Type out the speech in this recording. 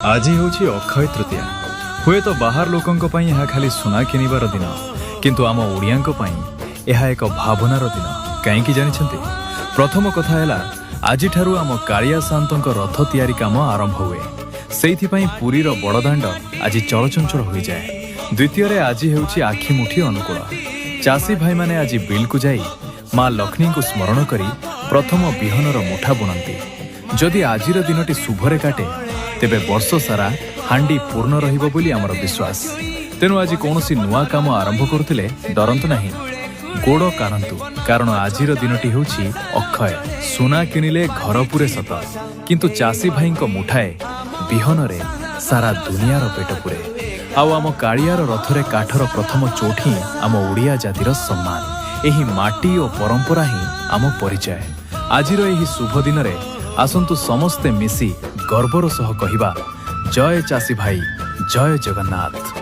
आज हूँ अक्षय तृतीया। हुए तो बाहर लोकों यह खाली सुना किनिबार दिन, किंतु आम ओडियां यह एक भावनार दिन। कहीं जानिछंती? प्रथम कथा है आज आम कालिया सान्तों रथ तैयारी काम आरंभ हुए। सेइथिपाई पुरीर बड़दाण्ड आज चलचंचल हो जाए। द्वितीय आज हेउछि आखिमुठी अनुकूल। चाषी भाई माने आज बिल को जाई माँ लक्ष्मी को स्मरण करी प्रथम बिहनर मुठा बुणंती। जदि आजिर दिनटी शुभरे काटे तेबे वर्ष सारा हांडी पूर्ण रहिबो बोली आमर विश्वास। तेणु आज कौनसी नुआ काम आरंभ करुथिले डरंतु नाही, गोड़ कानंतु, कारण आजिर दिनटी हेउछि अक्षय। सुना किनिले घर पुरे सत, किंतु चाषी भाई मुठाए बिहन रे सारा दुनियार पेट पुरे। आउ आम कालियार रथरे काठर प्रथम चोटी आम ओडिया जातिर सम्मान। एही माटी और परंपरा ही आम परिचय। आजिर एही शुभ दिन रे आसंतु समस्ते मिसी गर्वर सह कहिबा, जय चाषी भाई, जय जगन्नाथ।